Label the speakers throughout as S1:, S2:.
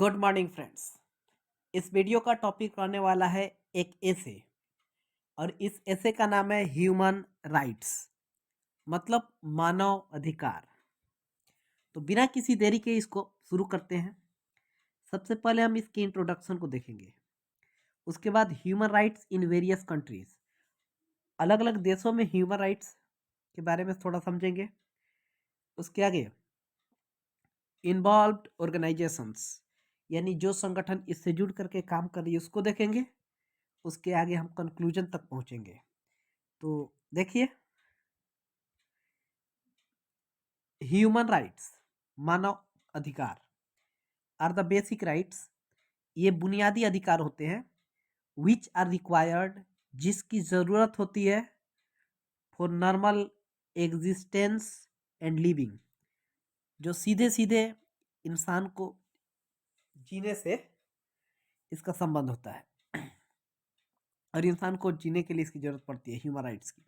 S1: Good morning friends. इस video का topic रहने वाला है एक एसे और इस एसे का नाम है ह्यूमन राइट्स, मतलब मानव अधिकार। तो बिना किसी देरी के इसको शुरू करते हैं। सबसे पहले हम इसकी इंट्रोडक्शन को देखेंगे, उसके बाद human rights in various countries, अलग अलग देशों में ह्यूमन राइट्स के बारे में थोड़ा समझेंगे। उसके आगे इन्वॉल्व्ड ऑर्गेनाइजेशंस, यानी जो संगठन इससे जुड़ करके काम कर रही है उसको देखेंगे। उसके आगे हम कंक्लूजन तक पहुंचेंगे। तो देखिए, ह्यूमन राइट्स, मानव अधिकार, आर द बेसिक राइट्स, ये बुनियादी अधिकार होते हैं विच आर रिक्वायर्ड, जिसकी ज़रूरत होती है for normal existence and living, जो सीधे सीधे इंसान को जीने से इसका संबंध होता है और इंसान को जीने के लिए इसकी जरूरत पड़ती है ह्यूमन राइट्स की।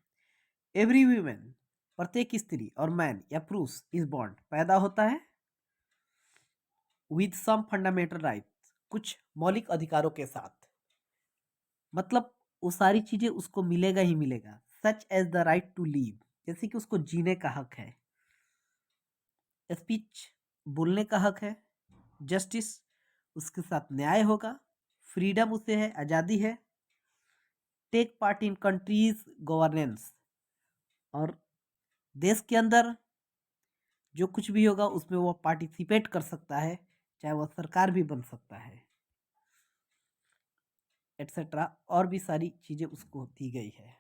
S1: एवरी ह्यूमन, प्रत्येक स्त्री और मैन या पुरुष इज बॉर्न, पैदा होता है विद सम फंडामेंटल राइट्स, कुछ मौलिक अधिकारों के साथ, मतलब वो सारी चीजें उसको मिलेगा ही मिलेगा। Such as the right to live, जैसे कि उसको जीने का हक है, स्पीच बोलने का हक है, जस्टिस उसके साथ न्याय होगा, फ्रीडम उसे है, आज़ादी है, take part in countries governance, और देश के अंदर जो कुछ भी होगा उसमें वो पार्टिसिपेट कर सकता है, चाहे वह सरकार भी बन सकता है, एटसेट्रा, और भी सारी चीज़ें उसको दी गई है।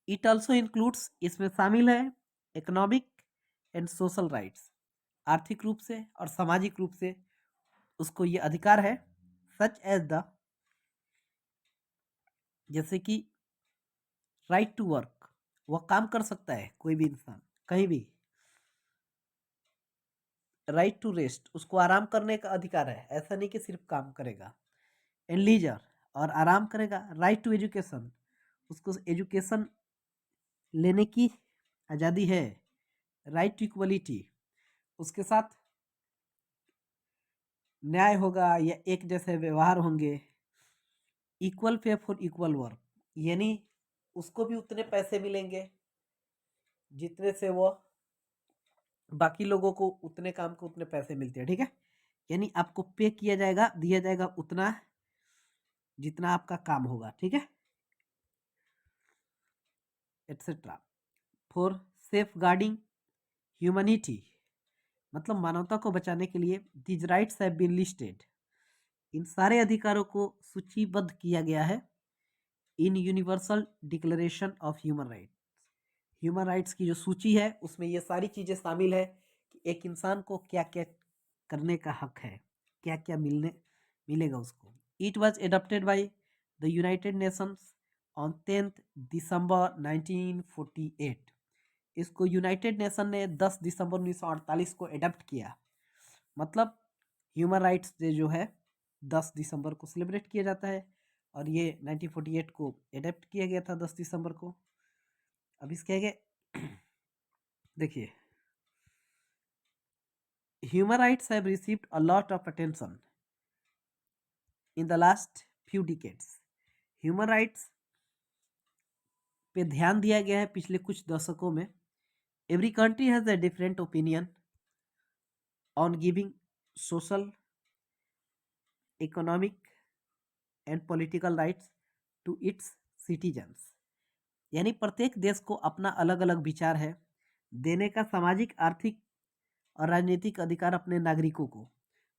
S1: इट ऑल्सो इंक्लूड्स, इसमें शामिल है इकोनॉमिक एंड सोशल राइट्स, आर्थिक रूप से और सामाजिक रूप से उसको ये अधिकार है। सच एज द, जैसे कि राइट टू वर्क, वह काम कर सकता है कोई भी इंसान कहीं भी। राइट टू रेस्ट, उसको आराम करने का अधिकार है, ऐसा नहीं कि सिर्फ काम करेगा। एंड लीजर, और आराम करेगा। राइट टू एजुकेशन, उसको एजुकेशन लेने की आज़ादी है। राइट टू इक्वलिटी, उसके साथ न्याय होगा या एक जैसे व्यवहार होंगे। Equal pay for equal work, यानी उसको भी उतने पैसे मिलेंगे जितने से वो बाकी लोगों को उतने काम को उतने पैसे मिलते हैं, ठीक है। यानी आपको पे किया जाएगा, दिया जाएगा उतना जितना आपका काम होगा, ठीक है, etcetera. For safeguarding humanity, मतलब मानवता को बचाने के लिए these rights have been listed, इन सारे अधिकारों को सूचीबद्ध किया गया है in universal declaration of human rights. Human rights की जो सूची है उसमें ये सारी चीज़ें शामिल है कि एक इंसान को क्या क्या करने का हक है, क्या क्या मिलेगा उसको। It was adopted by the United Nations on 10 दिसंबर 1948, इसको यूनाइटेड नेशन ने 10 दिसंबर 1948 को एडप्ट किया। मतलब ह्यूमन राइट्स डे जो है 10 दिसंबर को सेलिब्रेट किया जाता है और ये 1948 को एडप्ट किया गया था 10 दिसंबर को। अब इसके आगे देखिए, human rights have received a lot of attention in the last few decades, human rights पे ध्यान दिया गया है पिछले कुछ दशकों में। Every country has a different opinion on giving social, economic and political rights to its citizens, यानी प्रत्येक देश को अपना अलग अलग विचार है देने का सामाजिक, आर्थिक और राजनीतिक अधिकार अपने नागरिकों को।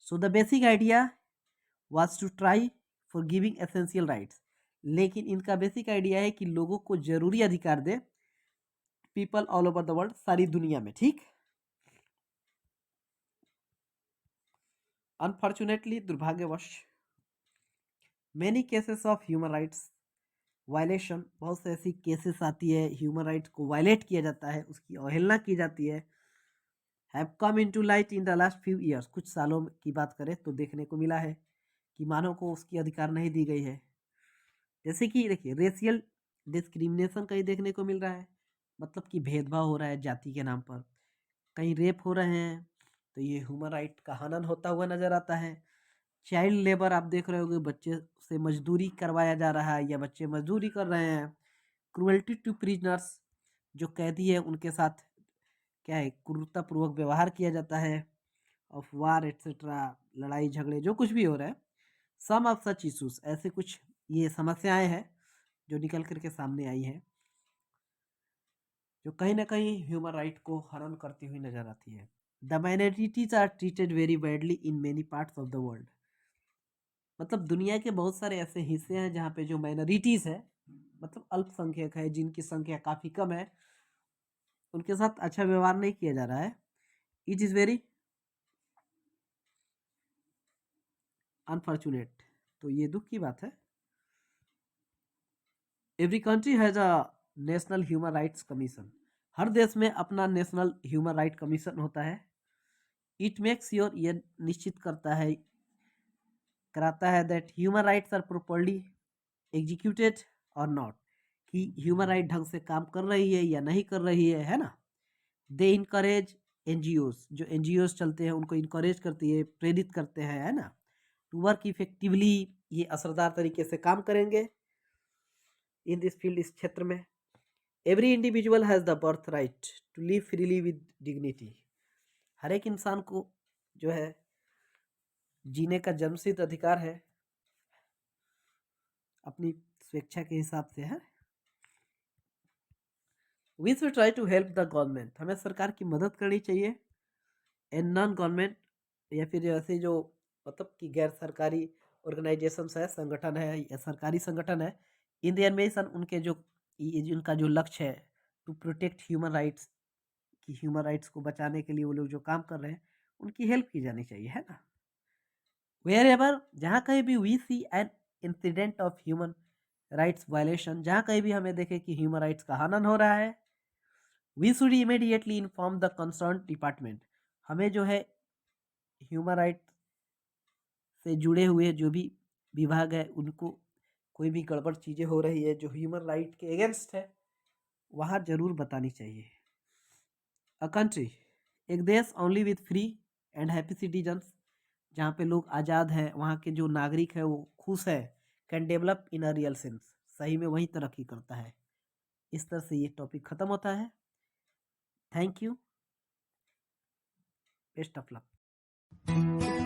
S1: So the basic idea was to try for giving essential rights, लेकिन इनका बेसिक आइडिया है कि लोगों को जरूरी अधिकार दे, people all over the world, सारी दुनिया में, ठीक। अनफॉर्चुनेटली, दुर्भाग्यवश, many cases of human rights violation, बहुत से ऐसी केसेस आती है ह्यूमन राइट्स को वायलेट किया जाता है, उसकी अवहेलना की जाती है, have come into light in the last few years, कुछ सालों की बात करें तो देखने को मिला है कि मानव को उसकी अधिकार नहीं दी गई है। जैसे कि देखिए, रेशियल डिस्क्रिमिनेशन कहीं देखने को मिल रहा है, मतलब कि भेदभाव हो रहा है जाति के नाम पर, कहीं रेप हो रहे हैं तो ये ह्यूमन राइट का हनन होता हुआ नजर आता है। चाइल्ड लेबर आप देख रहे होगे, बच्चे से मजदूरी करवाया जा रहा है या बच्चे मजदूरी कर रहे हैं। क्रुएल्टी टू प्रिजनर्स, जो कैदी है उनके साथ क्या है, क्रूरतापूर्वक व्यवहार किया जाता है। ऑफ वार एट्सेट्रा, लड़ाई झगड़े जो कुछ भी हो रहा है। सम ऑफ सच इशूज, ऐसे कुछ ये समस्याएं हैं जो निकल करके सामने आई है, जो कहीं ना कहीं ह्यूमन राइट को हनन करती हुई नजर आती है। The minorities are treated very badly in many parts of the world. मतलब दुनिया के बहुत सारे ऐसे हिस्से हैं जहाँ पे जो माइनॉरिटीज है, मतलब अल्पसंख्यक है, जिनकी संख्या काफी कम है, उनके साथ अच्छा व्यवहार नहीं किया जा रहा है। इट इज वेरी अनफॉर्चुनेट, तो ये दुख की बात है। Every country has a national human rights commission. हर देश में अपना नेशनल ह्यूमन राइट कमीशन होता है। इट मेक्स श्योर, ये निश्चित कराता है that human rights are properly executed और नॉट, कि ह्यूमन राइट ढंग से काम कर रही है या नहीं कर रही है ना। दे इनकरेज एनजीओज, जो एनजीओज चलते हैं उनको इनकरेज करती है, प्रेरित करते हैं, है ना, टू वर्क इफेक्टिवली, ये असरदार तरीके से काम करेंगे इन दिस फील्ड, इस क्षेत्र में। Every individual has the birth right to live freely with dignity. हर एक इंसान को जो है जीने का जन्मसिद्ध अधिकार है, अपनी स्वेच्छा के हिसाब से है। We should try to help the government, हमें सरकार की मदद करनी चाहिए। एंड नॉन गवर्नमेंट, या फिर ऐसे जो मतलब कि गैर सरकारी ऑर्गेनाइजेशंस है, संगठन है या सरकारी संगठन है, इन देयर मिशन, उनके जो उनका जो लक्ष्य है टू प्रोटेक्ट ह्यूमन राइट्स, कि ह्यूमन राइट्स को बचाने के लिए वो लोग जो काम कर रहे हैं उनकी हेल्प की जानी चाहिए, है ना। वेयर एवर, जहाँ कहीं भी we see an incident of human rights violation, जहाँ कहीं भी हमें देखे कि ह्यूमन राइट्स का हनन हो रहा है, we should immediately inform the concern department, हमें जो है ह्यूमन राइट से जुड़े हुए जो भी विभाग है उनको कोई भी गड़बड़ चीज़ें हो रही है जो ह्यूमन राइट के अगेंस्ट है, वहाँ जरूर बतानी चाहिए। अ कंट्री, एक देश, only with free and happy citizens, जहाँ पे लोग आज़ाद हैं, वहाँ के जो नागरिक है वो खुश है, can develop in a real sense, सही में वही तरक्की करता है। इस तरह से ये टॉपिक ख़त्म होता है। Thank you, best of luck.